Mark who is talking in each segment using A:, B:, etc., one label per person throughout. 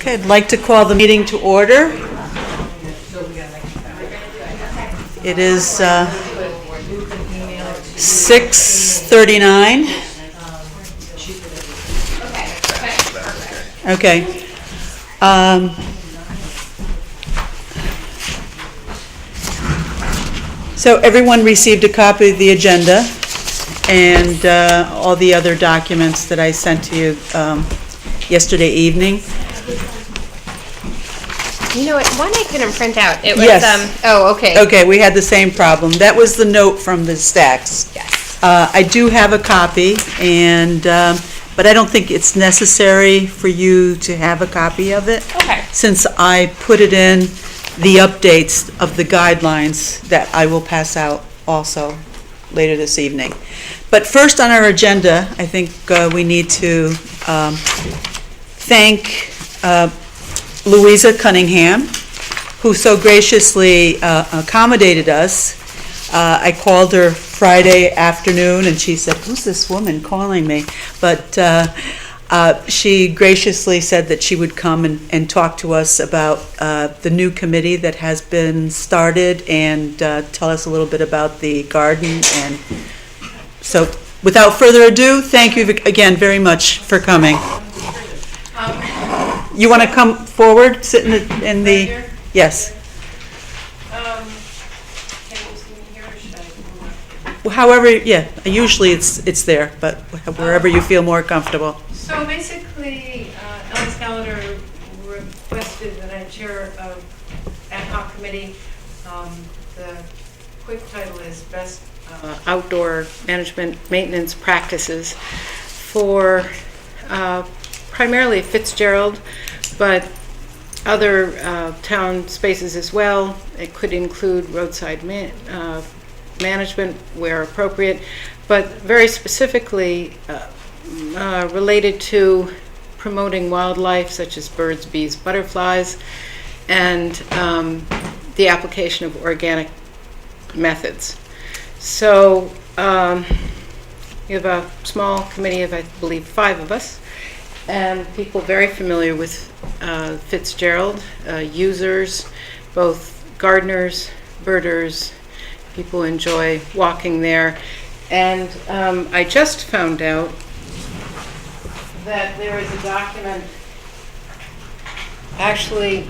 A: Okay, I'd like to call the meeting to order. It is 6:39. Okay. So everyone received a copy of the agenda and all the other documents that I sent to you yesterday evening.
B: You know what? One I couldn't print out. It was,
A: Yes.
B: oh, okay.
A: Okay, we had the same problem. That was the note from the stacks.
B: Yes.
A: I do have a copy, and but I don't think it's necessary for you to have a copy of it.
B: Okay.
A: Since I put it in the updates of the guidelines that I will pass out also later this evening. But first on our agenda, I think we need to thank Louisa Cunningham, who so graciously accommodated us. I called her Friday afternoon and she said, "Who's this woman calling me?" But she graciously said that she would come and talk to us about the new committee that has been started and tell us a little bit about the garden. And so without further ado, thank you again very much for coming. You want to come forward, sit in the,
C: Right here?
A: yes.
C: Can you see me here or should I?
A: However, yeah, usually it's there, but wherever you feel more comfortable.
C: So basically, Ellen Scalander requested that I chair an ad hoc committee. The quick title is Best Outdoor Management Maintenance Practices for primarily Fitzgerald, but other town spaces as well. It could include roadside management where appropriate, but very specifically related to promoting wildlife such as birds, bees, butterflies, and the application of organic methods. So we have a small committee of, I believe, 5 of us, and people very familiar with Fitzgerald, users, both gardeners, birders, people who enjoy walking there. And I just found out that there is a document, actually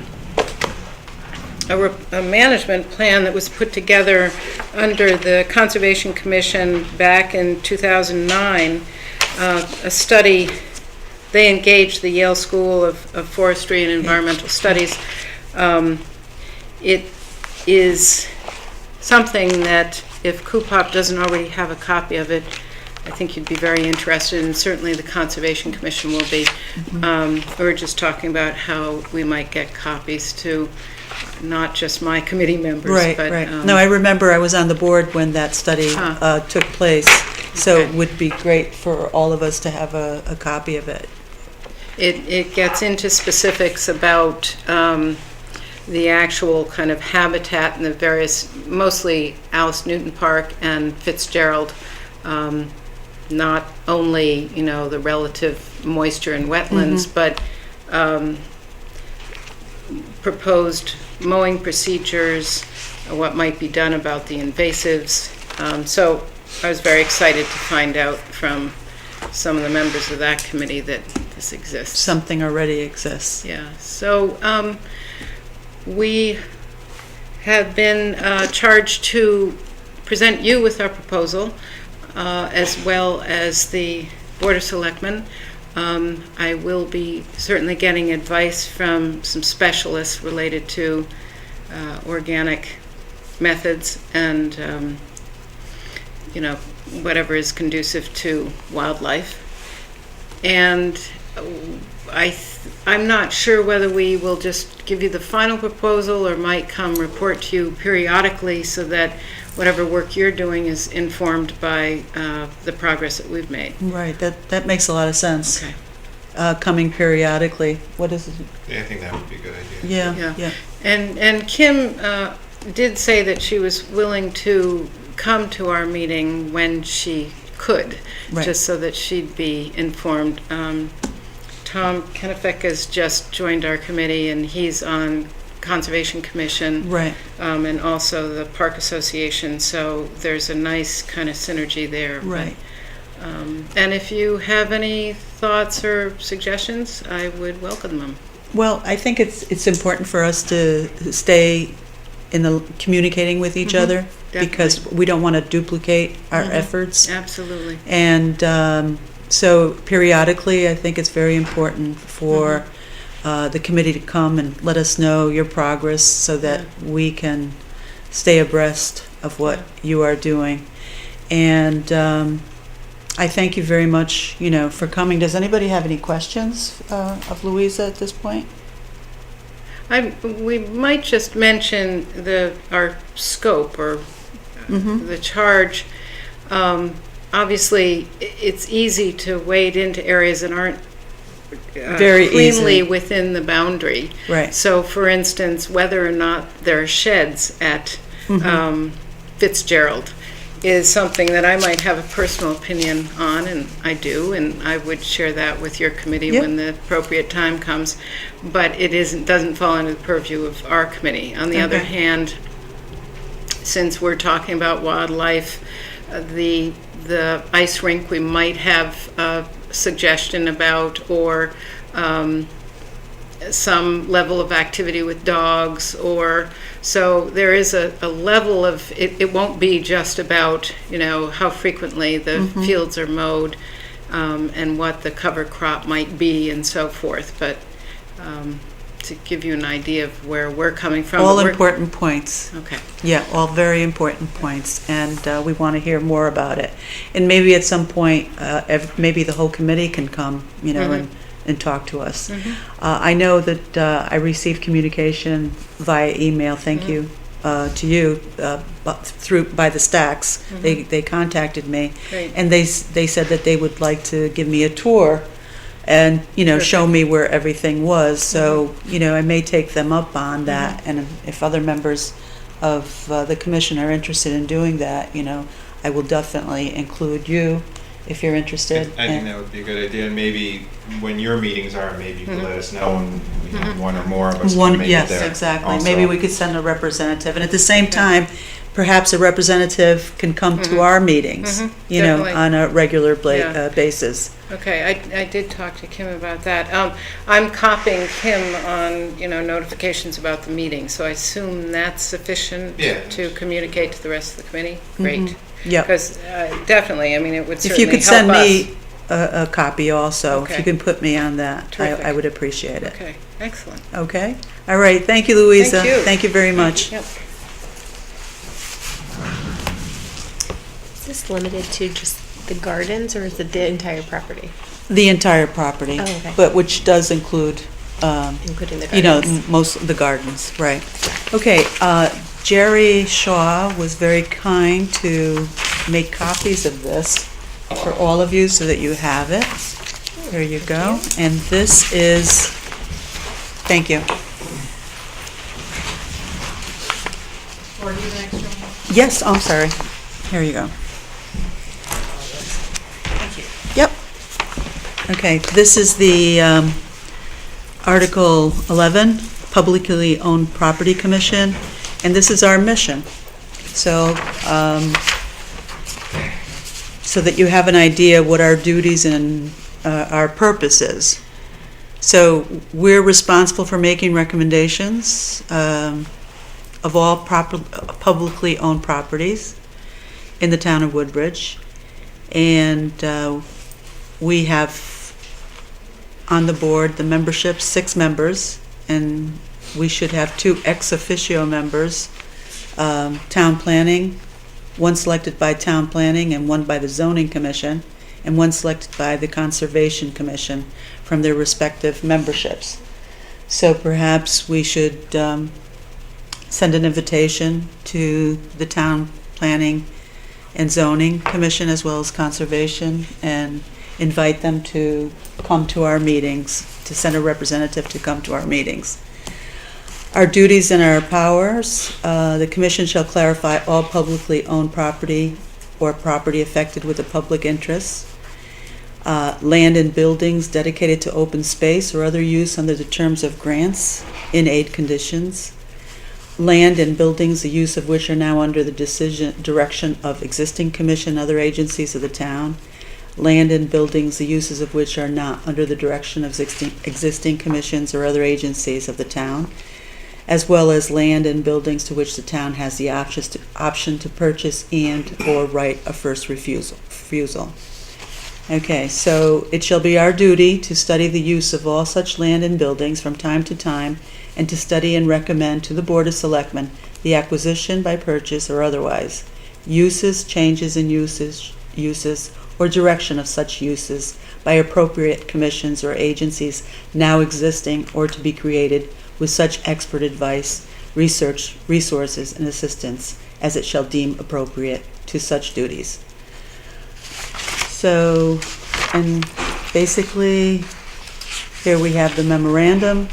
C: a management plan that was put together under the Conservation Commission back in 2009, a study. They engaged the Yale School of Forestry and Environmental Studies. It is something that if Cupop doesn't already have a copy of it, I think you'd be very interested, and certainly the Conservation Commission will be. We're just talking about how we might get copies to not just my committee members.
A: Right,
C: but,
A: right. No, I remember I was on the board when that study took place, so
C: Okay.
A: it would be great for all of us to have a copy of it.
C: It gets into specifics about the actual kind of habitat in the various, mostly Alice Newton Park and Fitzgerald, not only, the relative moisture in wetlands, but proposed mowing procedures, what might be done about the invasives. So I was very excited to find out from some of the members of that committee that this exists.
A: Something already exists.
C: Yeah, so we have been charged to present you with our proposal, as well as the Board of Selectmen. I will be certainly getting advice from some specialists related to organic methods and, whatever is conducive to wildlife. And I'm not sure whether we will just give you the final proposal or might come report to you periodically so that whatever work you're doing is informed by the progress that we've made.
A: Right, that makes a lot of sense.
C: Okay.
A: Coming periodically. What is it?
D: Yeah, I think that would be a good idea.
A: Yeah.
C: And Kim did say that she was willing to come to our meeting when she could,
A: Right.
C: just so that she'd be informed. Tom Kennefic has just joined our committee, and he's on Conservation Commission.
A: Right.
C: And also the Park Association, so there's a nice kind of synergy there.
A: Right.
C: And if you have any thoughts or suggestions, I would welcome them.
A: Well, I think it's important for us to stay communicating with each other, because we don't want to duplicate our efforts.
C: Absolutely.
A: And so periodically, I think it's very important for the committee to come and let us know your progress so that we can stay abreast of what you are doing. And I thank you very much, for coming. Does anybody have any questions of Louisa at this point?
C: We might just mention our scope or the charge. Obviously, it's easy to wade into areas that aren't
A: very
C: cleanly
A: easily
C: within the boundary.
A: Right.
C: So, for instance, whether or not there are sheds at Fitzgerald is something that I might have a personal opinion on, and I do, and I would share that with your committee when the appropriate time comes. But it doesn't fall under the purview of our committee. On the other hand, since we're talking about wildlife, the ice rink we might have a suggestion about, or some level of activity with dogs, or so there is a level of it won't be just about how frequently the fields are mowed and what the cover crop might be and so forth, but to give you an idea of where we're coming from.
A: All important points.
C: Okay.
A: Yeah, all very important points, and we want to hear more about it. And maybe at some point, maybe the whole committee can come, and talk to us. I know that I received communication via email. Thank you to you by the Stacks. They contacted me.
C: Great.
A: And they said that they would like to give me a tour and show me where everything was. So I may take them up on that, and if other members of the commission are interested in doing that, I will definitely include you if you're interested.
D: I think that would be a good idea, and maybe when your meetings are, maybe you could let us know, and one or more of us can make it there.
A: Exactly.
D: also.
A: Maybe we could send a representative, and at the same time, perhaps a representative can come to our meetings,
C: Definitely.
A: on a regular basis.
C: Okay, I did talk to Kim about that. I'm copying Kim on, notifications about the meeting, so I assume that's sufficient to communicate to the rest of the committee? Great.
A: Yeah.
C: Because definitely, it would
A: If
C: certainly
A: you could
C: help
A: send
C: us.
A: me a copy also, if
C: Okay.
A: you can put me on that,
C: Terrific.
A: I would appreciate it.
C: Okay, excellent.
A: Okay? All right. Thank you, Louisa.
C: Thank you.
A: Thank you very much.
C: Yep.
B: Is this limited to just the gardens, or is it the entire property,
A: The entire property,
B: Oh, okay.
A: but which does include,
B: including the gardens?
A: most of the gardens, right. Okay, Jerry Shaw was very kind to make copies of this for all of you so that you have it. There you go. And this is, thank you. Yes, I'm sorry. Here you go. Thank you. Yep. Okay, this is the Article 11, Publicly Owned Property Commission, and this is our mission. So, so that you have an idea what our duties and our purpose is. So we're responsible for making recommendations of all publicly owned properties in the town of Woodbridge, and we have on the board the membership 6 members, and we should have 2 ex officio members, town planning, 1 selected by town planning and 1 by the zoning commission, and 1 selected by the conservation commission from their respective memberships. So perhaps we should send an invitation to the town planning and zoning commission as well as conservation, and invite them to come to our meetings, to send a representative to come to our meetings. Our duties and our powers, the commission shall clarify all publicly owned property or property affected with a public interest. land and buildings dedicated to open space or other use under the terms of grants in aid conditions, land and buildings, the use of which are now under the direction of existing commission, other agencies of the town, land and buildings, the uses of which are not under the direction of existing commissions or other agencies of the town, as well as land and buildings to which the town has the option to purchase and or right of first refusal. Okay, so it shall be our duty to study the use of all such land and buildings from time to time, and to study and recommend to the Board of Selectmen the acquisition by purchase or otherwise, uses, changes in uses, or direction of such uses by appropriate commissions or agencies now existing or to be created, with such expert advice, research, resources, and assistance as it shall deem appropriate to such duties. So, and basically, here we have the memorandum.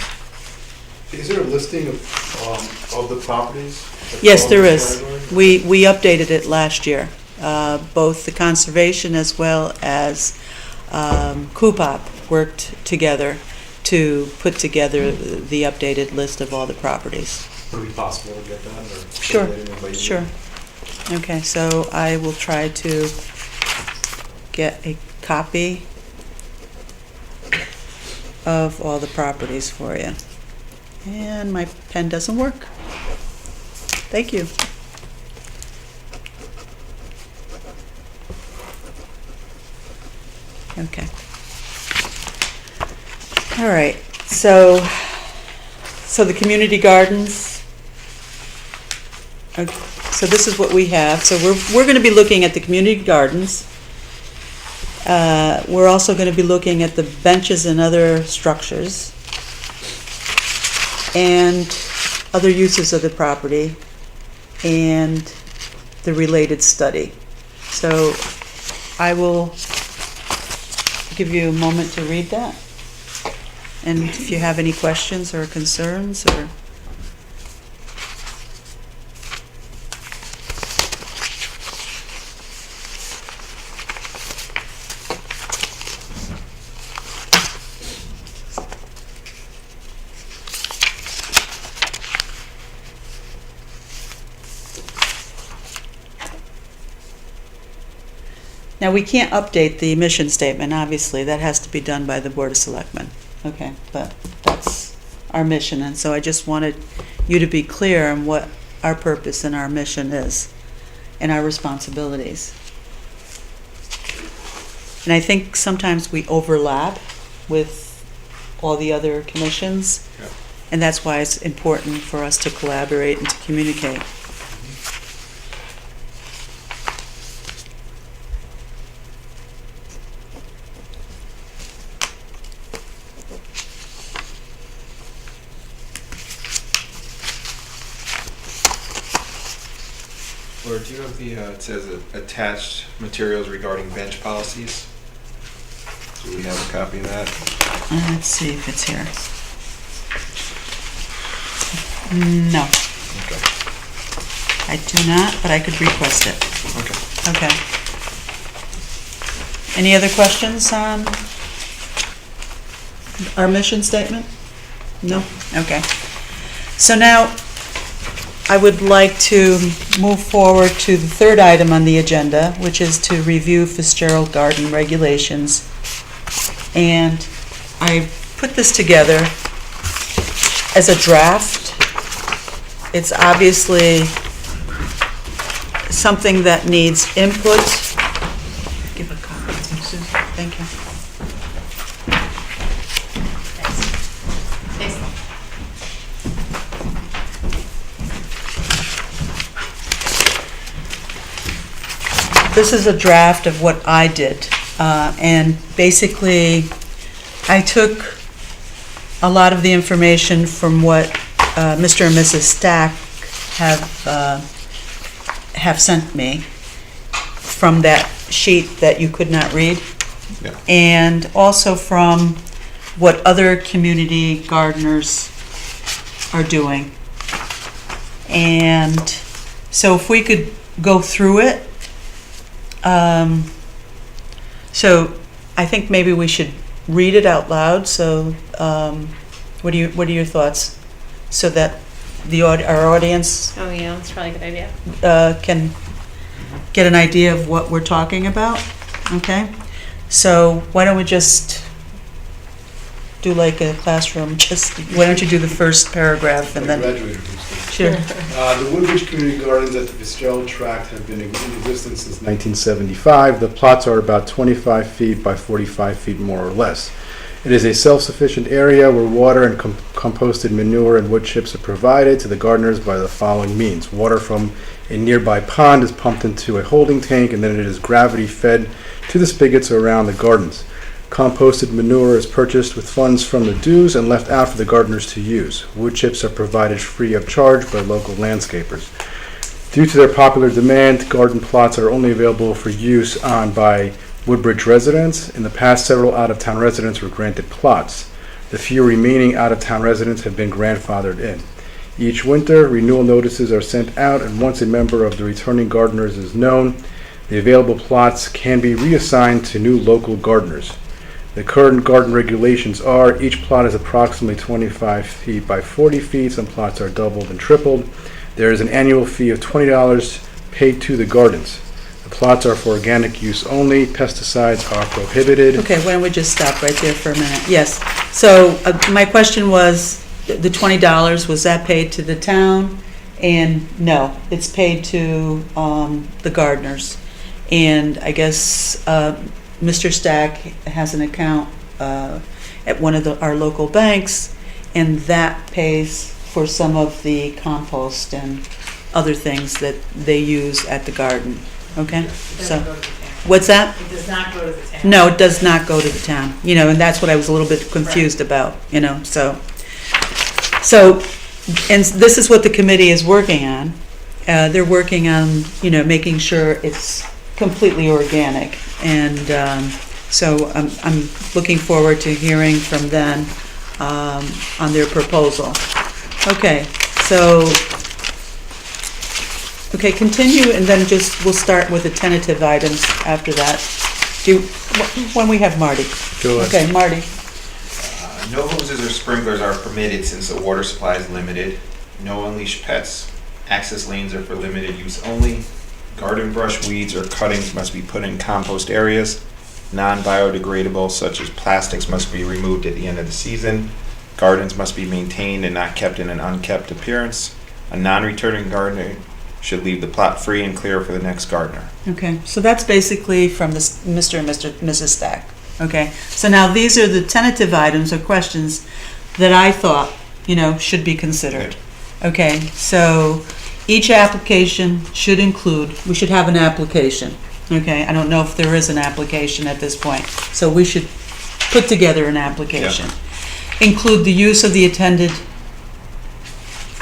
E: Is there a listing of the properties?
A: Yes, there is. We updated it last year. Both the conservation as well as Cupop worked together to put together the updated list of all the properties.
E: Would it be possible to get that? Or
A: Sure,
E: circulate it by
A: sure.
E: email?
A: Okay, so I will try to get a copy of all the properties for you. And my pen doesn't work. Thank you. Okay. All right, so the community gardens. Okay, so this is what we have. So we're going to be looking at the community gardens. We're also going to be looking at the benches and other structures and other uses of the property and the related study. So I will give you a moment to read that. And if you have any questions or concerns or... Now, we can't update the mission statement, obviously. That has to be done by the Board of Selectmen. Okay, but that's our mission, and so I just wanted you to be clear on what our purpose and our mission is and our responsibilities. And I think sometimes we overlap with all the other commissions,
D: Yeah.
A: and that's why it's important for us to collaborate and to communicate.
D: Laura, do you have the, it says attached materials regarding bench policies? Do we have a copy of that?
A: Let's see if it's here. No,
D: Okay.
A: I do not, but I could request it.
D: Okay.
A: Okay. Any other questions on our mission statement? No? Okay. So now, I would like to move forward to the third item on the agenda, which is to review Fitzgerald Garden regulations. And I put this together as a draft. It's obviously something that needs input. Give a copy, Susan. Thank you. This is a draft of what I did, and basically I took a lot of the information from what Mr. and Mrs. Stack have sent me from that sheet that you could not read,
D: Yeah.
A: and also from what other community gardeners are doing. And so if we could go through it. So I think maybe we should read it out loud, so, what are your thoughts? So that our audience
B: Oh, yeah, that's probably a good idea.
A: can get an idea of what we're talking about, okay? So why don't we just do like a classroom, why don't you do the first paragraph and then,
E: Graduated from school.
A: sure.
E: The Woodbridge Community Gardens at the Fitzgerald Tract have been in existence since 1975. The plots are about 25 feet by 45 feet more or less. It is a self-sufficient area where water and composted manure and wood chips are provided to the gardeners by the following means. Water from a nearby pond is pumped into a holding tank, and then it is gravity fed to the spigots around the gardens. Composted manure is purchased with funds from the dues and left out for the gardeners to use. Wood chips are provided free of charge by local landscapers. Due to their popular demand, garden plots are only available for use by Woodbridge residents. In the past, several out-of-town residents were granted plots. The few remaining out-of-town residents have been grandfathered in. Each winter, renewal notices are sent out, and once a member of the returning gardeners is known, the available plots can be reassigned to new local gardeners. The current garden regulations are each plot is approximately 25 feet by 40 feet. Some plots are doubled and tripled. There is an annual fee of $20 paid to the gardens. The plots are for organic use only. Pesticides are prohibited.
A: Okay, why don't we just stop right there for a minute? Yes. So my question was, the $20, was that paid to the town? And no, it's paid to the gardeners. And I guess Mr. Stack has an account at one of our local banks, and that pays for some of the compost and other things that they use at the garden. Okay? So, what's that?
F: It does not go to the town.
A: No, it does not go to the town, and that's what I was a little bit confused about, so, and this is what the committee is working on. They're working on, making sure it's completely organic, and so I'm looking forward to hearing from them on their proposal. Okay, so, continue, and then we'll start with the tentative items after that. When we have Marty.
D: Go ahead.
A: Okay, Marty.
D: No hoses or sprinklers are permitted since the water supply is limited. No unleashed pets. Access lanes are for limited use only. Garden brush, weeds, or cuttings must be put in compost areas. Non-biodegradable, such as plastics, must be removed at the end of the season. Gardens must be maintained and not kept in an unkept appearance. A non-returning gardener should leave the plot free and clear for the next gardener.
A: Okay, so that's basically from Mr. and Mrs. Stack. Okay, so now these are the tentative items or questions that I thought, should be considered. Okay, so each application should include, we should have an application. Okay, I don't know if there is an application at this point, so we should put together an application. Include the use of the intended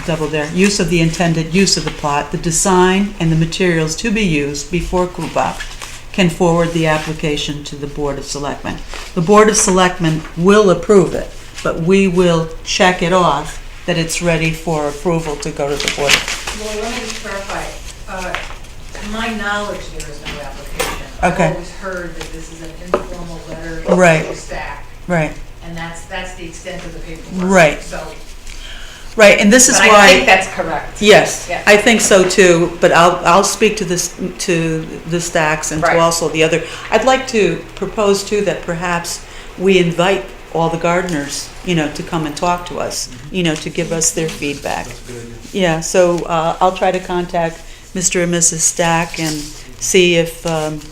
A: use of the plot, the design, and the materials to be used before Cupop can forward the application to the Board of Selectmen. The Board of Selectmen will approve it, but we will check it off that it's ready for approval to go to the Board.
F: Well, let me just clarify. To my knowledge, there is no application.
A: Okay.
F: I've always heard that this is an informal letter
A: Right.
F: to Stack,
A: Right,
F: and that's the extent of the paperwork.
A: Right.
F: So,
A: right, and this is
F: but
A: why.
F: I think that's correct.
A: Yes,
F: Yeah.
A: I think so too, but I'll speak to the Stacks and to
F: Right.
A: also the other. I'd like to propose too that perhaps we invite all the gardeners, to come and talk to us, to give us their feedback.
E: That's a good idea.
A: Yeah, so I'll try to contact Mr. and Mrs. Stack and see if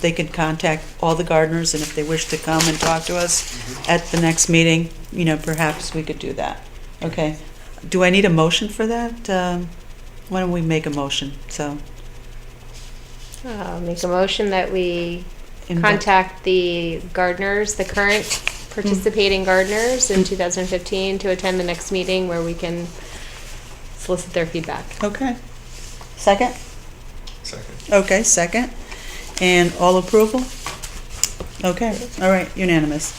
A: they could contact all the gardeners, and if they wish to come and talk to us at the next meeting, perhaps we could do that. Okay. Do I need a motion for that? Why don't we make a motion? So,
B: Make a motion that we
A: in the-
B: contact the gardeners, the current participating gardeners in 2015 to attend the next meeting where we can solicit their feedback.
A: Okay. Second?
D: Second.
A: Okay, second. And all approval? Okay, all right, unanimous.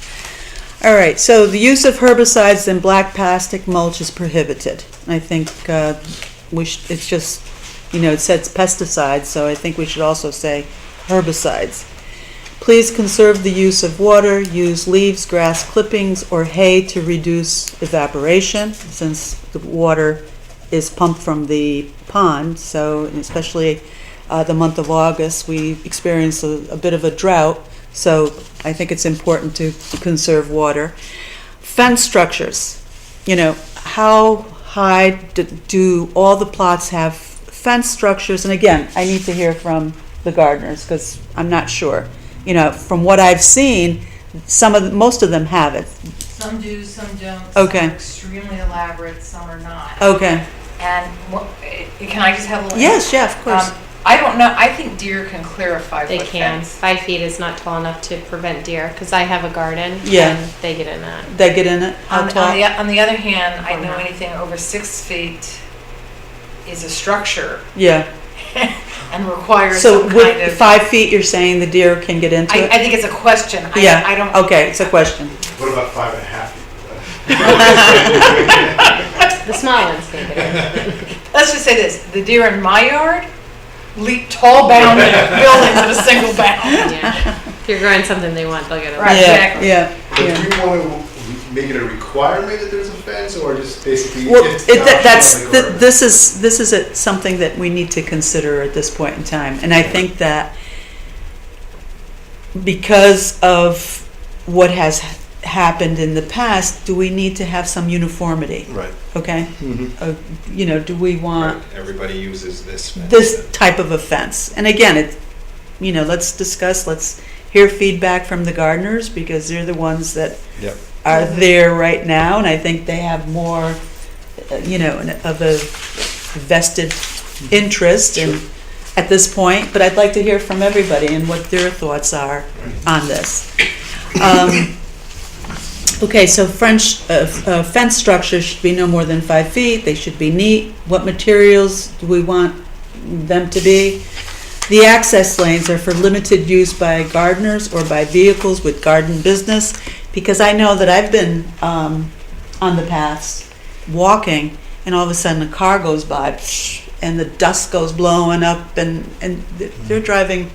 A: All right, so the use of herbicides and black plastic mulch is prohibited. I think it's just, it says pesticides, so I think we should also say herbicides. Please conserve the use of water, use leaves, grass clippings, or hay to reduce evaporation, since the water is pumped from the pond, so especially the month of August, we experience a bit of a drought, so I think it's important to conserve water. Fence structures, how high do all the plots have fence structures? And again, I need to hear from the gardeners, because I'm not sure. From what I've seen, most of them have it.
F: Some do, some don't.
A: Okay.
F: Some are extremely elaborate, some are not.
A: Okay.
F: And can I just have a little?
A: Yes, yeah, of course.
F: I don't know, I think deer can clear a 5
B: They
F: foot
B: can.
F: fence.
B: 5 feet is not tall enough to prevent deer, because I have a garden.
A: Yeah.
B: And they get in that.
A: They get in it? How
F: On
A: tall?
F: on the other hand, I
B: Or
F: know
B: not.
F: anything over 6 feet is a structure
A: Yeah.
F: and requires
A: So
F: some kind
A: with
F: of.
A: 5 feet, you're saying the deer can get into it?
F: I think it's a question.
A: Yeah.
F: I don't.
A: Okay, it's a question.
E: What about 5.5 feet?
B: The small ones can get in.
F: Let's just say this, the deer in my yard leap tall bound buildings in a single bound.
B: Yeah. If you're growing something they want, they'll get it.
F: Right.
A: Yeah,
F: Exactly.
A: yeah,
E: But
A: yeah.
E: do we want to make it a requirement that there's a fence, or just basically?
A: Well,
E: it's optional in the garden?
A: this is something that we need to consider at this point in time. And I think that because of what has happened in the past, do we need to have some uniformity?
E: Right.
A: Okay?
E: Mhm.
A: Do we want
D: Right, everybody uses this fence.
A: this type of offense? And again, let's discuss, let's hear feedback from the gardeners, because they're the ones that
E: Yep.
A: are there right now, and I think they have more, of a vested interest in, at this point, but I'd like to hear from everybody and what their thoughts are on this. Okay, so fence structures should be no more than 5 feet, they should be neat. What materials do we want them to be? The access lanes are for limited use by gardeners or by vehicles with garden business, because I know that I've been on the paths walking, and all of a sudden a car goes by, and the dust goes blowing up, and they're driving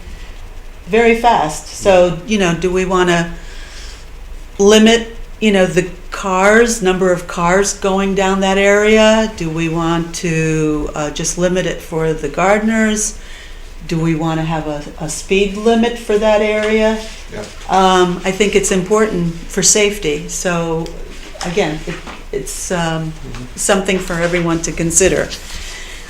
A: very fast. So, do we want to limit, the number of cars going down that area? Do we want to just limit it for the gardeners? Do we want to have a speed limit for that area?
D: Yep.
A: I think it's important for safety. So, again, it's something for everyone to consider.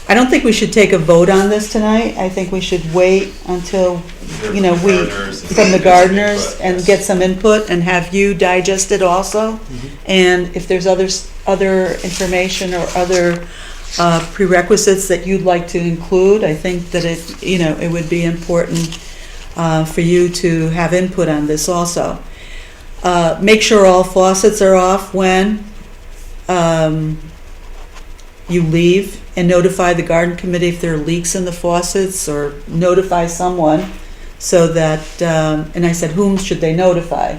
A: I don't think we should take a vote on this tonight. I think we should wait until, from the gardeners and get some input, and have you digest it also. And if there's other information or other prerequisites that you'd like to include, I think that it would be important for you to have input on this also. Make sure all faucets are off when you leave, and notify the garden committee if there are leaks in the faucets, or notify someone so that, and I said, whom should they notify?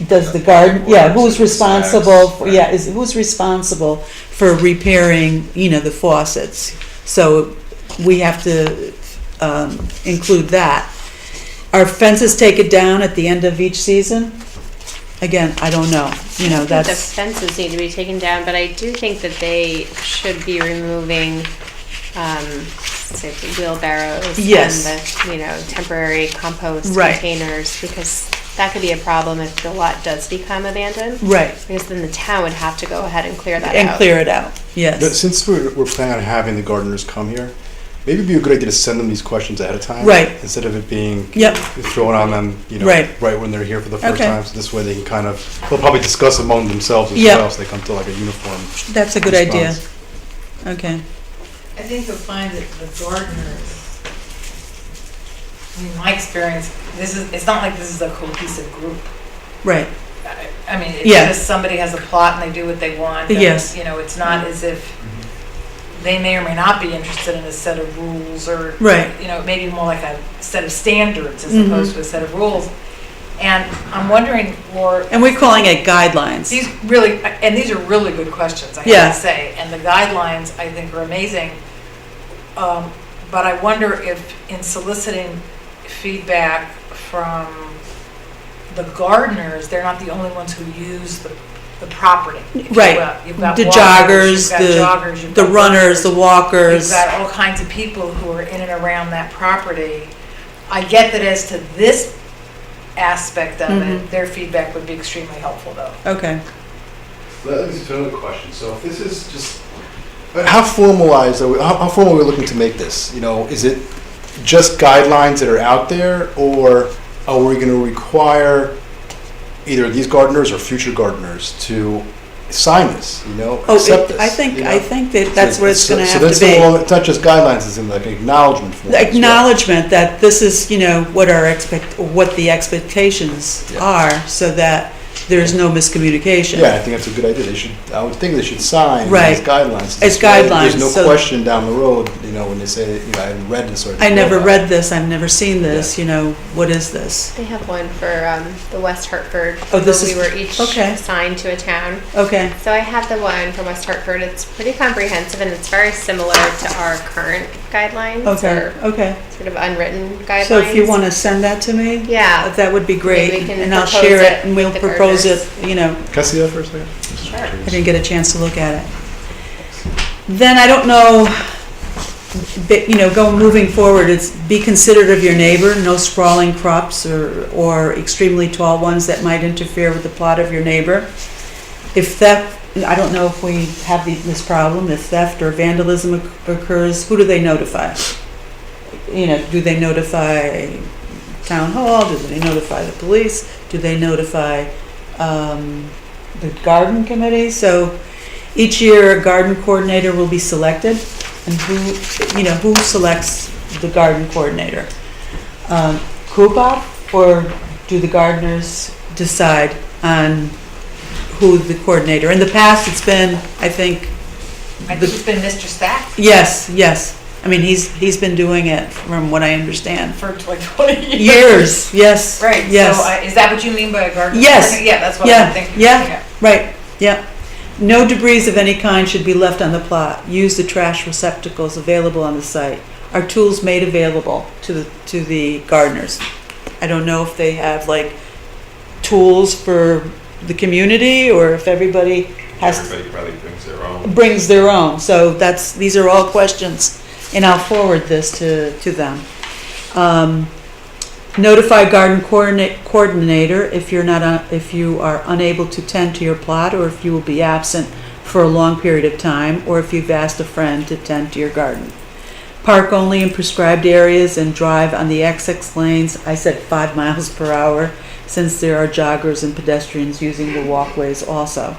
A: Does the garden, who's responsible, who's responsible for repairing, the faucets? So we have to include that. Are fences taken down at the end of each season? Again, I don't know,
B: The
A: that's,
B: fences need to be taken down, but I do think that they should be removing, say, the wheelbarrows.
A: Yes.
B: And the, temporary compost
A: Right.
B: containers, because that could be a problem if the lot does become abandoned.
A: right,
B: Because then the town would have to go ahead and clear that
A: and
B: out.
A: clear it out,
E: But
A: yes.
E: since we're planning on having the gardeners come here, maybe it'd be a good idea to send them these questions ahead of time.
A: Right.
E: Instead of it being
A: Yep.
E: thrown on them,
A: Right.
E: right when they're here for the first
A: Okay.
E: time. So this way they can they'll probably discuss among themselves as
A: Yep.
E: well, so they come to like a uniform
A: That's a good idea,
E: response.
A: okay.
F: I think you'll find that the gardeners, my experience, it's not like this is a cohesive group.
A: Right,
F: I mean, it's
A: Yeah.
F: just somebody has a plot and they do what they want. and,
A: Yes.
F: It's not as if they may or may not be interested in a set of rules, or,
A: Right.
F: maybe more like a set of standards as
A: Mhm.
F: opposed to a set of rules. And I'm wondering,
A: and we're calling it guidelines.
F: these are really good questions, I
A: Yeah.
F: have to say, and the guidelines, I think, are amazing. But I wonder if in soliciting, feedback from the gardeners. They're not the only ones who use the property. If you
A: Right.
F: will. You've got
A: The
F: walkers,
A: joggers,
F: you've got joggers, you've
A: the
F: got
A: runners, the
F: You've
A: walkers.
F: got all kinds of people who are in and around that property. I get that as to this aspect of it, their feedback would be extremely helpful, though.
A: Okay.
E: Let me just another question. So if this is just, how formalized are we, how formal are we looking to make this? You know, is it just guidelines that are out there, or are we going to require either these gardeners or future gardeners to sign this, you know, accept this?
A: I think
E: you know?
A: I think that that's what it's
E: So-
A: going to
E: so
A: have
E: that's
A: to be.
E: It's not just guidelines, it's in like an acknowledgement form.
A: The
E: as well.
A: acknowledgement that this is, you know, what what the expectations
E: Yeah.
A: are, so that there's no miscommunication.
E: Yeah, I think that's a good idea. They should, I would think they should sign
A: Right.
E: these guidelines.
A: As
E: This way
A: guidelines,
E: There's no
A: so-
E: question down the road, you know, when they say, you know, I haven't read this or.
A: I never
E: know about
A: read
E: it.
A: this. I've never seen this. You know, what is this?
B: They have one for the West Hartford.
A: Oh, this
B: where
A: is-
B: we were each
A: okay.
B: assigned to a town.
A: Okay.
B: So I have the one for West Hartford. It's pretty comprehensive and it's very similar to our current guidelines.
A: Okay.
B: Or
A: Okay.
B: sort of unwritten guidelines.
A: So if you want to send that to me,
B: Yeah.
A: that would be great,
B: Maybe we can
A: and I'll
B: propose
A: share
B: it
A: it, and we'll
B: with the
A: propose it.
B: gardeners.
A: You know,
E: Can I see that for a second?
B: Sure.
A: I didn't get a chance to look at it. Then I don't know, but, you know, moving forward, it's be considerate of your neighbor, no sprawling crops or extremely tall ones that might interfere with the plot of your neighbor. If theft, I don't know if we have this problem, if theft or vandalism occurs, who do they notify? You know, do they notify town hall? Do they notify the police? Do they notify the garden committee? So each year, a garden coordinator will be selected, and who selects the garden coordinator? Cupop, or do the gardeners decide on who the coordinator? In the past, it's been, I think,
F: I think it's been Mr. Stack
A: yes. I mean, he's been doing it from what I understand.
F: for like 20 years.
A: Years, yes.
F: Right,
A: Yes.
F: so is that what you mean by a garden?
A: Yes.
F: Yeah, that's what
A: Yeah,
F: I'm thinking.
A: yeah. Right, yeah. No debris of any kind should be left on the plot. Use the trash receptacles available on the site. Are tools made available to the gardeners? I don't know if they have like tools for the community, or if everybody
D: Everybody probably brings their own.
A: brings their own. So these are all questions, and I'll forward this to them. Notify garden coordinator if if you are unable to tend to your plot, or if you will be absent for a long period of time, or if you've asked a friend to tend to your garden. Park only in prescribed areas and drive on the XX lanes. I said 5 miles per hour, since there are joggers and pedestrians using the walkways also.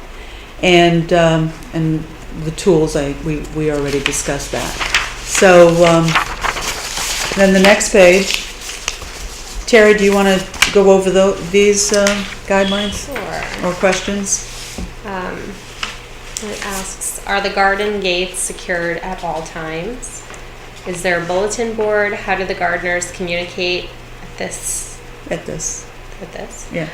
A: And the tools, we already discussed that. So then the next page. Terry, do you want to go over these guidelines
B: Sure.
A: or questions?
B: It asks, are the garden gates secured at all times? Is there a bulletin board? How do the gardeners communicate at this?
A: At this, yeah.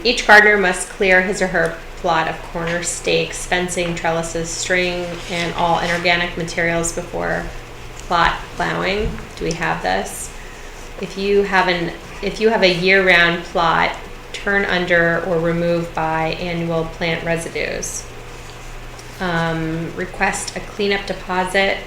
B: Each gardener must clear his or her plot of corner stakes, fencing, trellises, string, and all inorganic materials before plot plowing. Do we have this? If you have a year-round plot, turn under or remove by annual plant residues. Request a cleanup deposit.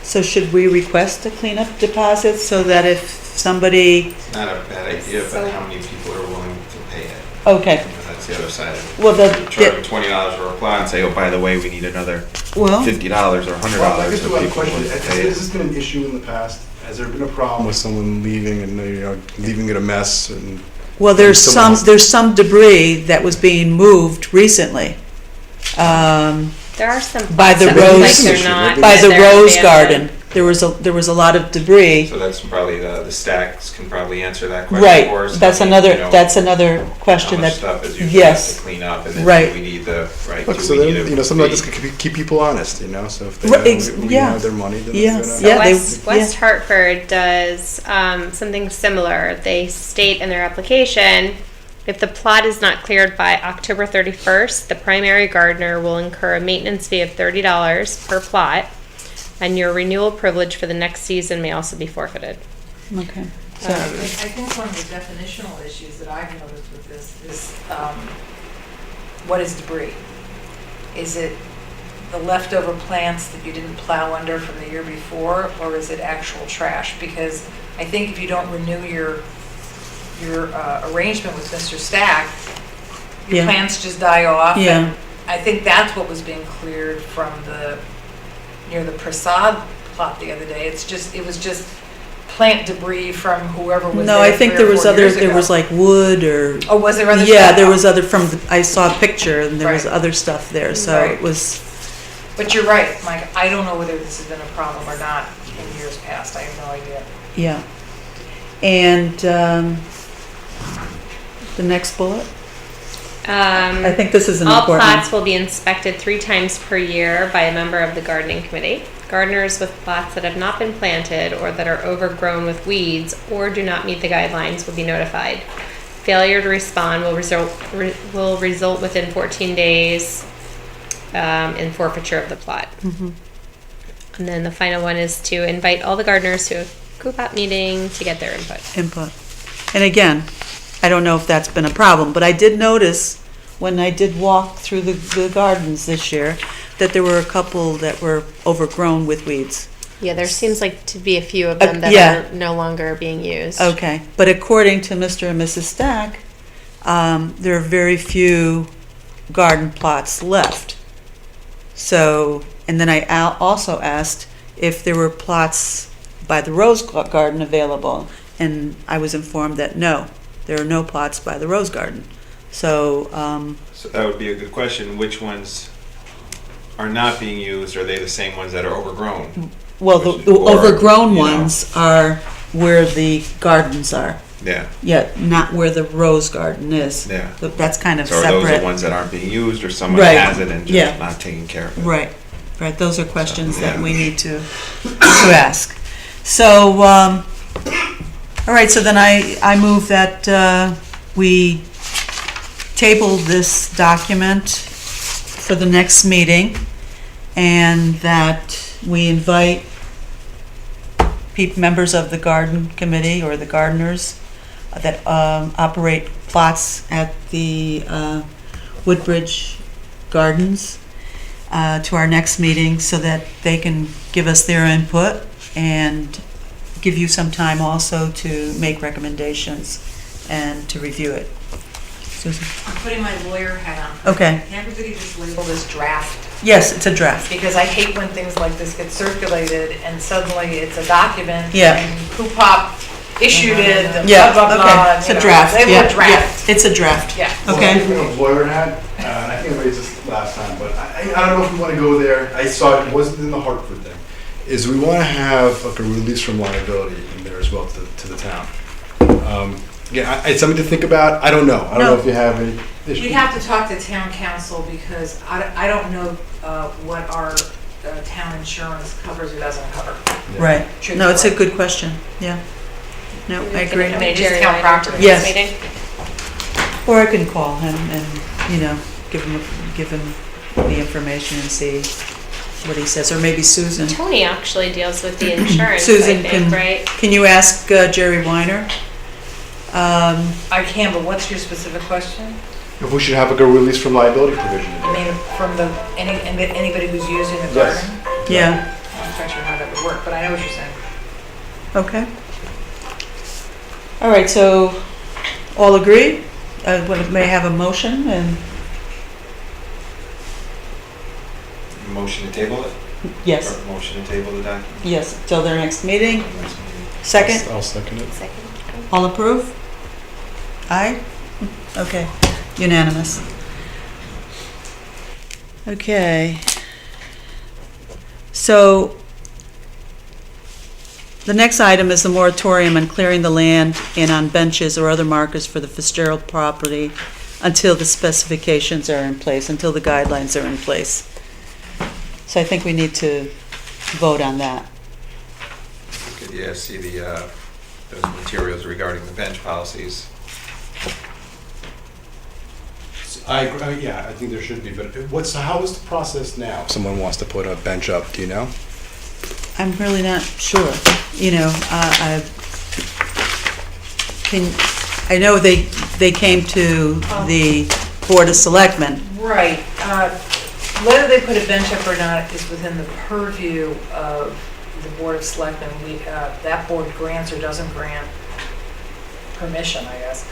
A: So should we request a cleanup deposit so that if somebody,
D: It's not a bad idea,
B: So-
D: but how many people are willing to pay it?
A: okay,
D: Because that's the other side of it.
A: well,
D: You charge them $20 for a plot and say, oh, by the way, we need another
A: well,
D: $50 or $100
E: Well, I guess
D: so
E: the one
D: people
E: question,
D: will
E: has
D: pay
E: this
D: it.
E: been an issue in the past? Has there been a problem with someone leaving and, you know, leaving it a mess and?
A: well, there's
E: Someone else-
A: there's some debris that was being moved recently.
B: There are some
A: By
B: plots
A: the
B: that look like
A: rose-
B: they're not.
A: By
B: that
A: the
B: they're
A: rose
B: abandoned.
A: garden, there was a lot of debris.
D: So that's probably the stacks can probably answer that question for us.
A: Right, that's
D: How many,
A: another,
D: you know,
A: that's another
D: How
A: question
D: much
A: that,
D: stuff is usually
A: yes.
D: have to clean up, and then
A: Right.
D: do we need the, right,
E: Look,
D: do
E: so
D: we need
E: then,
D: a
E: you know, something like this
D: fee?
E: could keep people honest, you know, so if they
A: Right,
E: know we
A: yeah.
E: have their money, then
A: Yes,
E: it's
B: So
A: yeah, they-
B: West Hartford does something similar. They state in their application, if the plot is not cleared by October 31st, the primary gardener will incur a maintenance fee of $30 per plot, and your renewal privilege for the next season may also be forfeited.
A: okay. So,
F: I think one of the definitional issues that I've noticed with this is, what is debris? Is it the leftover plants that you didn't plow under from the year before, or is it actual trash? Because I think if you don't renew your arrangement with Mr. Stack, your
A: Yeah.
F: plants just die off.
A: Yeah.
F: And I think that's what was being cleared from near the Prasad plot the other day. It was just plant debris from whoever was
A: no,
F: there
A: I think
F: 3 or
A: there was
F: 4
A: other,
F: years
A: there
F: ago.
A: was like wood or,
F: Oh, was there other
A: yeah,
F: stuff?
A: there was other I saw a picture and there was
F: Right.
A: other stuff there, so
F: Right.
A: it was,
F: But you're right, Mike, I don't know whether this has been a problem or not in years past, I have no idea.
A: yeah. And, the next bullet? I think this is an
B: All
A: important one.
B: plots will be inspected 3 times per year by a member of the gardening committee. Gardeners with plots that have not been planted or that are overgrown with weeds or do not meet the guidelines will be notified. Failure to respond will result within 14 days in forfeiture of the plot.
A: Mm-hmm.
B: And then the final one is to invite all the gardeners to a Cupop meeting to get their input.
A: And again, I don't know if that's been a problem, but I did notice when I did walk through the gardens this year that there were a couple that were overgrown with weeds.
B: Yeah, there seems like to be a few of them that
A: yeah.
B: are no longer being used.
A: Okay, but according to Mr. and Mrs. Stack, there are very few garden plots left. So, and then I also asked if there were plots by the Rose Garden available, and I was informed that no, there are no plots by the Rose Garden. So,
D: So that would be a good question. Which ones are not being used? Are they the same ones that are overgrown?
A: well, the
D: Or,
A: overgrown
D: you know.
A: ones are where the gardens are.
D: Yeah.
A: Yeah, not where the Rose Garden is.
D: Yeah.
A: That's kind of
D: So are
A: separate.
D: those the ones that aren't being used, or someone
A: Right.
D: has it and just
A: Yeah.
D: not taking care of it?
A: Right. Those are questions
D: So,
A: that
D: yeah.
A: we need to ask. So, all right, so then I move that we table this document for the next meeting, and that we invite members of the garden committee or the gardeners that operate plots at the Woodbridge Gardens to our next meeting so that they can give us their input and give you some time also to make recommendations and to review it. Susan?
F: I'm putting my lawyer hat on.
A: Okay.
F: Can everybody just label this draft?
A: Yes, it's a draft.
F: Because I hate when things like this get circulated and suddenly it's a document.
A: Yeah.
F: And Cupop issued it, and
A: Yeah,
F: blah, blah, blah.
A: okay,
F: and,
A: it's
F: you
A: a
F: know,
A: draft.
F: They
A: Yeah,
F: were draft.
A: yeah, it's a draft.
F: Yeah.
A: Okay.
E: Speaking of lawyer hat, and I think I raised this last time, but I don't know if we want to go there. I saw it wasn't in the Hartford thing. Is we want to have like a release from liability in there as well to the town. Again, it's something to think about. I don't know. I don't know if you have any issues.
F: You'd have to talk to town council because I don't know what our town insurance covers or doesn't cover.
A: Right. No, it's a good question. Yeah. No, I agree.
F: I mean,
B: Jerry
F: just town
B: Ryder
F: property.
B: to this
A: Yes.
B: meeting.
A: Or I can call him and, give him the information and see what he says, or maybe Susan.
B: Tony actually deals with the insurance,
A: Susan,
B: I think, right?
A: Can you ask Jerry Weiner?
F: I can, but what's your specific question?
E: If we should have like a release from liability provision in
F: I
E: there.
F: mean, from anybody who's using the
E: Yes.
F: garden?
A: Yeah,
F: I'm not quite sure how that would work, but I know what you're saying.
A: okay. All right, so all agree? May I have a motion and,
D: Motion to table it?
A: yes,
D: Or motion to table the document?
A: yes, till their next meeting.
D: Next meeting.
A: Second,
E: I'll second it.
B: Second.
A: all approve? Aye? Okay, unanimous. Okay. So, the next item is the moratorium on clearing the land and on benches or other markers for the Fitzgerald property until the specifications are in place, until the guidelines are in place. So I think we need to vote on that.
D: You could, yeah, see those materials regarding the bench policies.
E: Yeah, I think there should be, but how is the process now? If someone wants to put a bench up, do you know?
A: I'm really not sure, you know, I know they came to the Board of Selectmen.
F: Right. Whether they put a bench up or not is within the purview of the Board of Selectmen. That board grants or doesn't grant permission, I guess.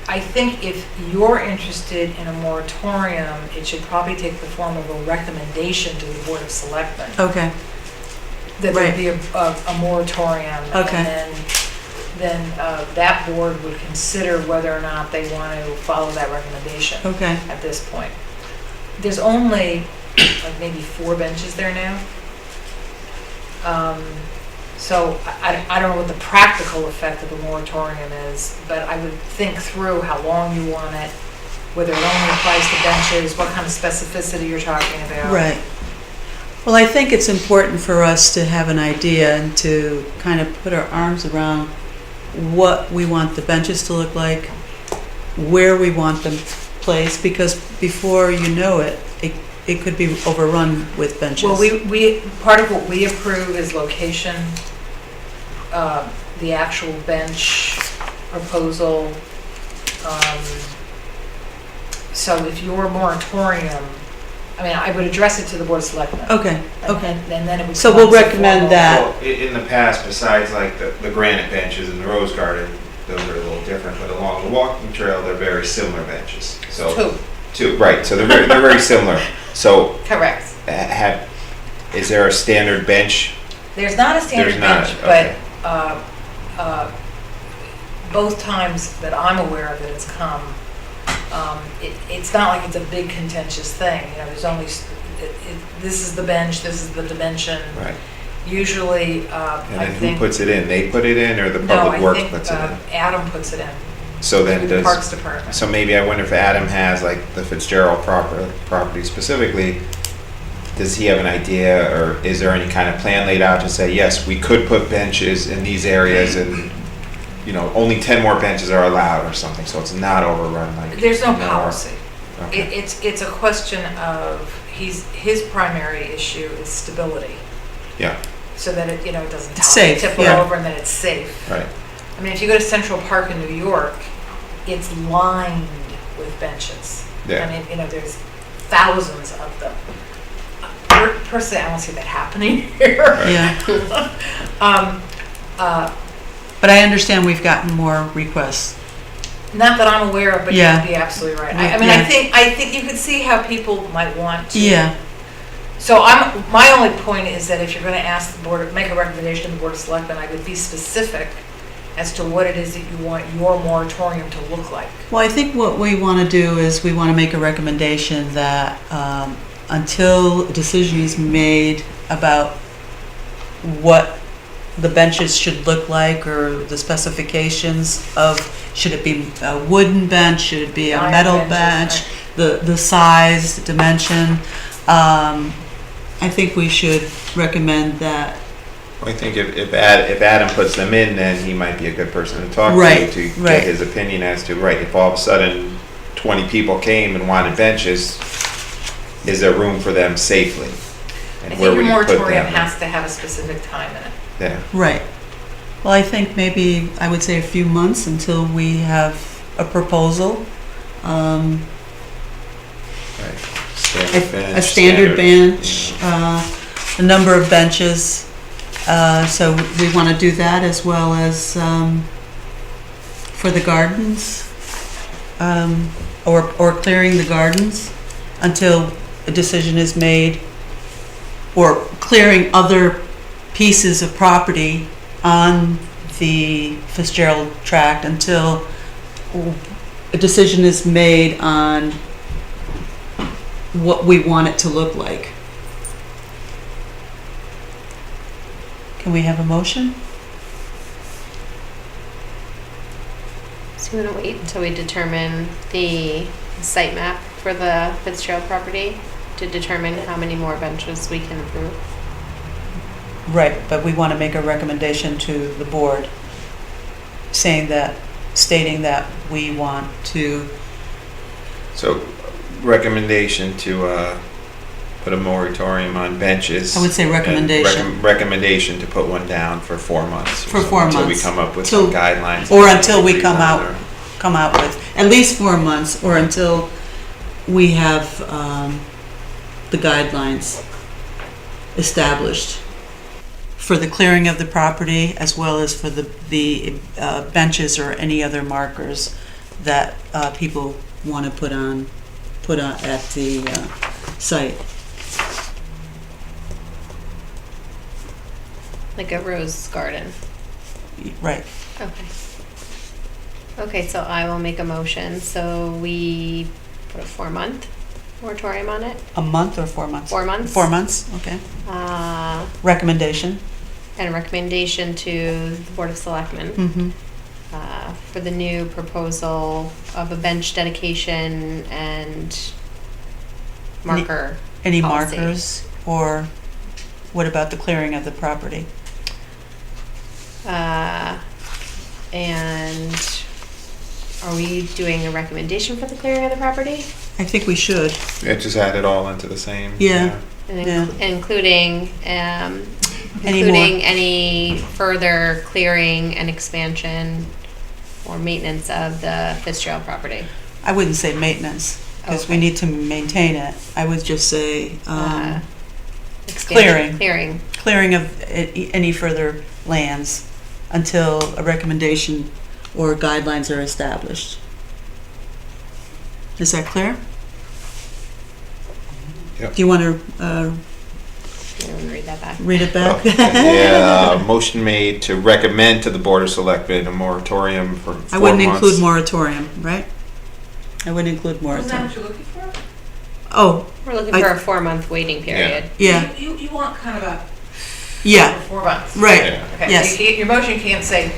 F: I think if you're interested in a moratorium, it should probably take the form of a recommendation to the Board of Selectmen.
A: Okay,
F: That
A: Right.
F: there'd be a moratorium.
A: Okay.
F: And then that board would consider whether or not they want to follow that recommendation
A: okay.
F: at this point. There's only like maybe 4 benches there now. So I don't know what the practical effect of the moratorium is, but I would think through how long you want it, whether it only applies to benches, what kind of specificity you're talking about.
A: Right. Well, I think it's important for us to have an idea and to kind of put our arms around what we want the benches to look like, where we want them placed, because before you know it, it could be overrun with benches.
F: Well, we part of what we approve is location, the actual bench proposal. So if your moratorium, I mean, I would address it to the Board of Selectmen.
A: Okay, okay.
F: And then it would.
A: So
F: come
A: we'll
F: up as a
A: recommend
F: formal-
A: that.
D: Well, in the past, besides like the granite benches in the rose garden, those are a little different, but along the walking trail, they're very similar benches. So two, right, so they're very similar. So
F: Correct.
D: is there a standard bench?
F: There's not a standard
D: There's not,
F: bench,
D: okay.
F: but both times that I'm aware of that it's come, it's not like it's a big contentious thing. You know, there's only, this is the bench, this is the dimension.
D: Right.
F: Usually,
D: And
F: I
D: then who
F: think.
D: puts it in? They put it in, or the
F: No,
D: Public
F: I
D: Works
F: think
D: puts it in?
F: Adam puts it in.
D: So then
F: through the
D: does,
F: Parks Department.
D: so maybe I wonder if Adam has, like, the Fitzgerald property specifically, does he have an idea, or is there any kind of plan laid out to say, yes, we could put benches in these areas and, you know, only 10 more benches are allowed or something, so it's not overrun like.
F: There's no
D: more?
F: policy.
D: Okay.
F: It's a question of, his primary issue is stability.
D: Yeah,
F: So that it, you know, it doesn't
A: Safe,
F: tip
A: yeah.
F: over and that it's safe.
D: right.
F: I mean, if you go to Central Park in New York, it's lined with benches.
D: Yeah.
F: I mean, you know, there's thousands of them. Personally, I don't see that happening here.
A: Yeah, but I understand we've gotten more requests.
F: Not that I'm aware of, but
A: Yeah.
F: you'd be absolutely right. I mean,
A: Yeah.
F: I think you could see how people might want to.
A: Yeah,
F: So my only point is that if you're going to ask the board, make a recommendation to the Board of Selectmen, I would be specific as to what it is that you want your moratorium to look like.
A: well, I think what we want to do is we want to make a recommendation that until a decision is made about what the benches should look like or the specifications of, should it be a wooden bench, should it be a
F: Iron
A: metal
F: benches,
A: bench, the size, the dimension. I think we should recommend that.
D: I think if Adam puts them in, then he might be a good person to talk
A: Right,
D: to
A: right.
D: get his opinion as to, right, if all of a sudden 20 people came and wanted benches, is there room for them safely?
F: I
D: And
F: think
D: where
F: your
D: would you put
F: moratorium
D: them?
F: has to have a specific time in it.
D: Yeah,
A: Right. Well, I think maybe, I would say a few months until we have a proposal.
D: right.
A: A standard bench, a number of benches. So we want to do that as well as for the gardens, or clearing the gardens until a decision is made, or clearing other pieces of property on the Fitzgerald tract until a decision is made on what we want it to look like. Can we have a motion?
B: So we want to wait until we determine the site map for the Fitzgerald property to determine how many more benches we can approve.
A: Right, but we want to make a recommendation to the board stating that we want to,
D: So recommendation to put a moratorium on benches.
A: I would say
D: and
A: recommendation.
D: Recommendation to put one down for 4 months. or
A: For
D: so,
A: 4
D: Until we
A: months.
D: come up with
A: Till-
D: some guidelines.
A: or until we come
D: Or-
A: out with, at least 4 months, or until we have the guidelines established for the clearing of the property, as well as for the benches or any other markers that people want to put on at the site.
B: Like a rose garden.
A: Right.
B: Okay. Okay, so I will make a motion. So we put a 4-month moratorium on it.
A: A month or 4 months?
B: 4 months.
A: 4 months, okay. Recommendation.
B: And a recommendation to the Board of Selectmen
A: Mm-hmm.
B: For the new proposal of a bench dedication and marker.
A: Any
B: policy.
A: markers, or what about the clearing of the property?
B: And are we doing a recommendation for the clearing of the property?
A: I think we should.
D: Yeah, just add it all into the same.
A: Yeah.
B: And
A: Yeah.
B: including,
A: Any more?
B: including any further clearing and expansion or maintenance of the Fitzgerald property.
A: I wouldn't say maintenance, because we
B: Okay.
A: need to maintain it. I would just say
B: Expansion-
A: Clearing.
B: Clearing.
A: clearing of any further lands until a recommendation or guidelines are established. Is that clear?
D: Yep.
A: Do you want to
B: I'm gonna read that back.
A: read it back?
D: Yeah, motion made to recommend to the Board of Selectmen a moratorium for 4 months.
A: I wouldn't include moratorium, right? I wouldn't include
F: Isn't that
A: moratorium.
F: what you're looking for?
A: Oh,
B: We're looking for a 4-month waiting period.
A: yeah,
F: You want kind of a,
A: yeah,
F: for 4 months.
A: right,
D: Yeah.
F: Okay,
A: yes.
F: so your motion can't say,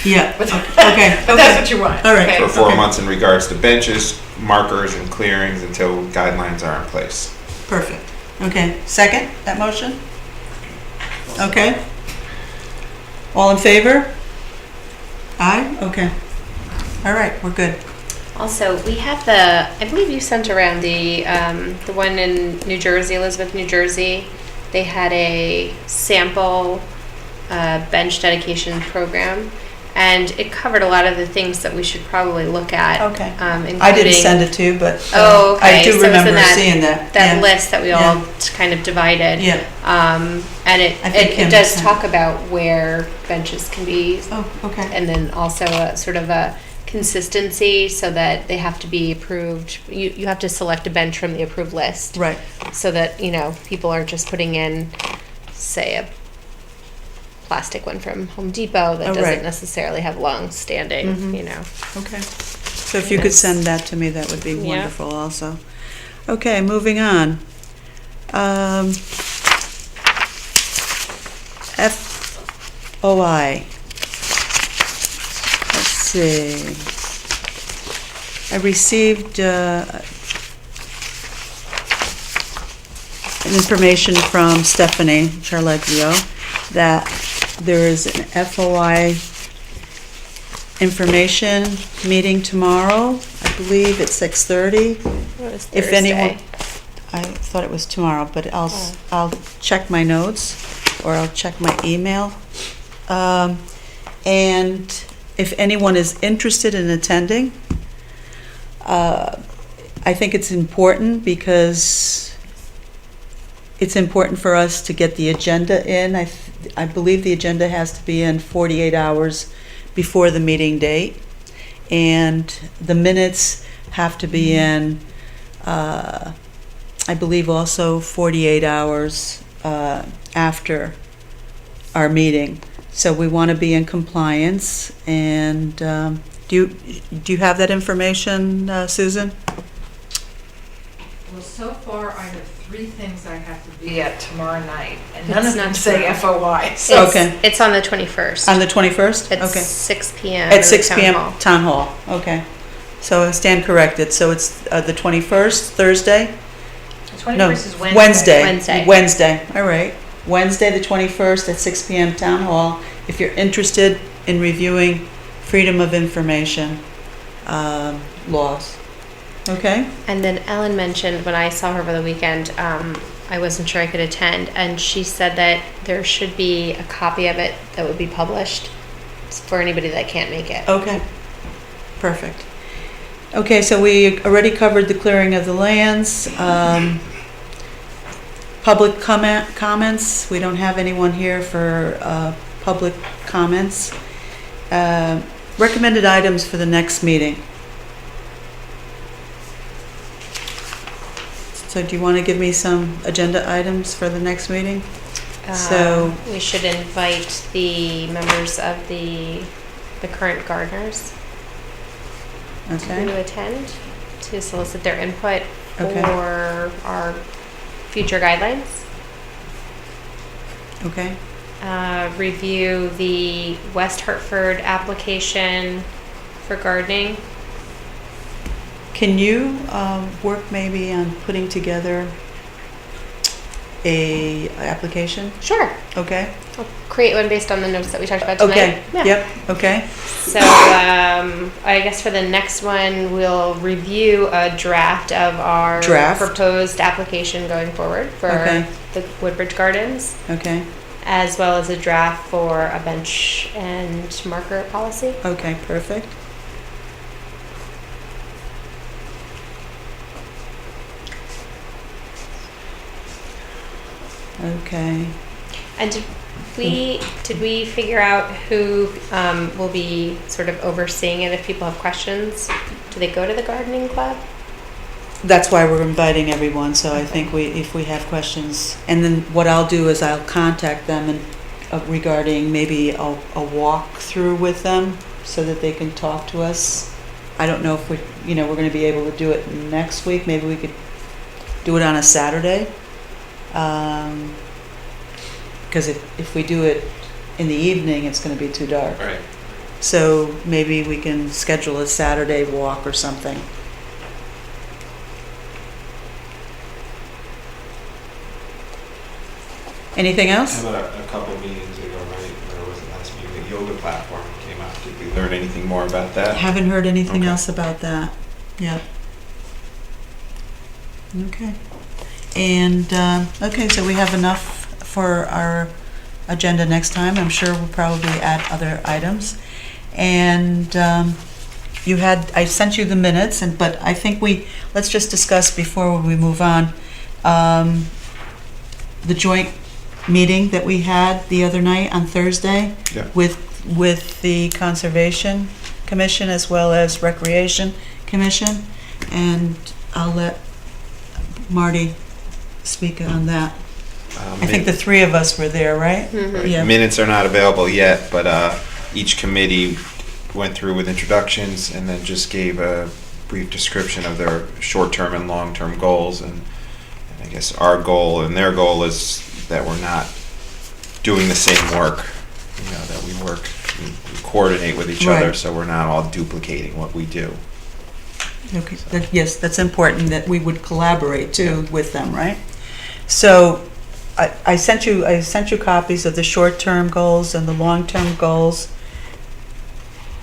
A: yeah,
F: but
A: okay,
F: but that's what you want.
A: All right.
F: okay?
D: For 4
A: Okay.
D: months in regards to benches, markers, and clearings until guidelines are in place.
A: perfect. Okay, second, that motion? Okay. All in favor? Aye, okay. All right, we're good.
B: Also, we have I believe you sent around the one in New Jersey, Elizabeth, New Jersey. They had a sample bench dedication program, and it covered a lot of the things that we should probably look at.
A: Okay.
B: Including,
A: I didn't send it to you, but
B: Oh, okay.
A: I do
B: So it's in
A: remember seeing that.
B: that
A: Yeah.
B: list that we
A: Yeah.
B: all kind of divided.
A: Yeah,
B: And
A: I think Kim
B: it does
A: sent
B: talk about where benches can be,
A: oh, okay.
B: and then also a sort of a consistency so that they have to be approved. You have to select a bench from the approved list
A: Right,
B: so that, people aren't just putting in, say, a plastic one from Home Depot that
A: Oh,
B: doesn't
A: right.
B: necessarily have long standing,
A: Mhm. okay. So if you could send that to me, that would be
B: Yeah.
A: wonderful also. Okay, moving on. FOI. Let's see. I received an information from Stephanie Charleggio that there is an FOI information meeting tomorrow. I believe it's 6:30. If anyone, I thought it was tomorrow, but I'll check my notes, or I'll check my email. And if anyone is interested in attending, I think it's important because it's important for us to get the agenda in. I believe the agenda has to be in 48 hours before the meeting date, and the minutes have to be in, I believe, also 48 hours after our meeting. So we want to be in compliance. And do you have that information, Susan?
F: Well, so far, I have 3 things I have to be at tomorrow night, and
B: It's
F: none of them
B: not
F: say
B: tomorrow.
F: FOI, so.
A: Okay.
B: It's on the 21st.
A: On the 21st?
B: It's
A: Okay.
B: 6 p.m.
A: At 6
B: Town
A: p.m.
B: Hall.
A: Town Hall, okay. So I stand corrected. So it's the 21st, Thursday?
F: The
A: No,
F: 21st is Wednesday.
B: Wednesday.
A: Wednesday, all right. Wednesday, the 21st at 6 p.m. Town Hall. If you're interested in reviewing Freedom of Information laws. Okay,
B: And then Ellen mentioned, when I saw her over the weekend, I wasn't sure I could attend, and she said that there should be a copy of it that would be published for anybody that can't make it.
A: okay, perfect. Okay, so we already covered the clearing of the lands. Public comments, we don't have anyone here for public comments. Recommended items for the next meeting. So do you want to give me some agenda items for the next meeting? So-
B: We should invite the members of the current gardeners
A: Okay,
B: to attend, to solicit their input
A: Okay.
B: for our future guidelines.
A: okay.
B: Review the West Hartford application for gardening.
A: Can you work maybe on putting together a application?
B: Sure.
A: Okay,
B: I'll create one based on the notes that we talked about tonight.
A: okay,
B: Yeah.
A: yep, okay,
B: So I guess for the next one, we'll review a draft of our
A: Draft.
B: proposed application going forward for
A: Okay.
B: the Woodbridge Gardens,
A: okay,
B: as well as a draft for a bench and marker policy.
A: okay, perfect. Okay,
B: And did we figure out who will be sort of overseeing it if people have questions? Do they go to the gardening club?
A: that's why we're inviting everyone, so I think if we have questions, and then what I'll do is I'll contact them and regarding maybe a walkthrough with them so that they can talk to us. I don't know if we're gonna be able to do it next week, maybe we could do it on a Saturday. Because if we do it in the evening, it's gonna be too dark.
D: Right.
A: So maybe we can schedule a Saturday walk or something. Anything else?
D: How about a couple meetings ago, right, or was it last meeting, the yoga platform came out? Did we learn anything more about that?
A: Haven't heard anything
D: Okay.
A: else about that. Yep. Okay. And, okay, so we have enough for our agenda next time. I'm sure we'll probably add other items. And I sent you the minutes, but I think let's just discuss before we move on, the joint meeting that we had the other night on Thursday
D: Yeah.
A: with the Conservation Commission as well as Recreation Commission. And I'll let Marty speak on that. I think the three of us were there, right?
D: Right.
A: Yeah.
D: Minutes are not available yet, but each committee went through with introductions and then just gave a brief description of their short-term and long-term goals. And I guess our goal and their goal is that we're not doing the same work, that we work, we coordinate with each other,
A: Right.
D: so we're not all duplicating what we do.
A: Okay, yes, that's important, that we would collaborate too with them, right? So I sent you copies of the short-term goals and the long-term goals.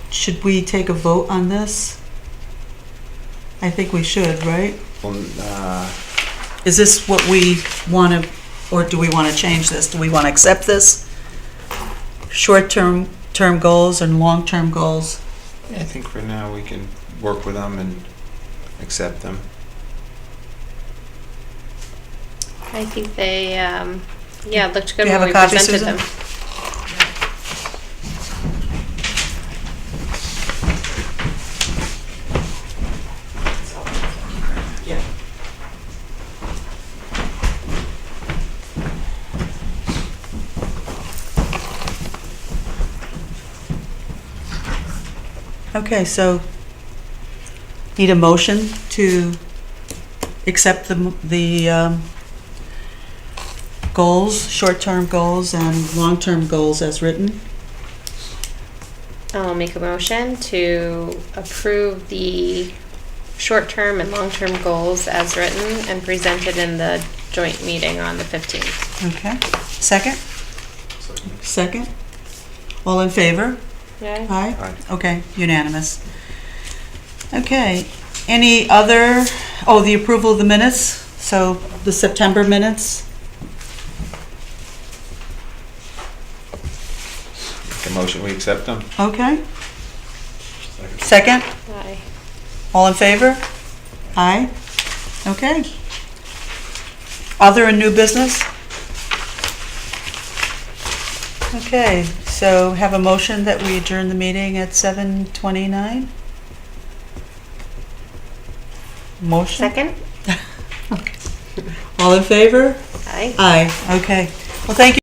A: Should we take a vote on this? I think we should, right?
D: Well,
A: Is this what we want to, or do we want to change this? Do we want to accept this? Short-term goals and long-term goals?
D: I think for now we can work with them and accept them.
B: I think they, it looked good
A: Do you have
B: when
A: a
B: we
A: copy,
B: presented
A: Susan?
B: them.
A: Yeah. Okay, so need a motion to accept the goals, short-term goals and long-term goals as written.
B: I'll make a motion to approve the short-term and long-term goals as written and presented in the joint meeting on the 15th.
A: Okay, second? Second? All in favor?
B: Yeah?
A: Aye?
D: Aye.
A: Okay, unanimous. Okay, Any other, oh, the approval of the minutes, so the September minutes?
D: The motion, we accept them?
A: Okay. Second?
B: Aye.
A: All in favor? Aye. Okay. Other and new business? Okay, so have a motion that we adjourn the meeting at 7:29? Motion?
B: Second?
A: All in favor?
B: Aye.
A: Aye, okay. Well, thank you.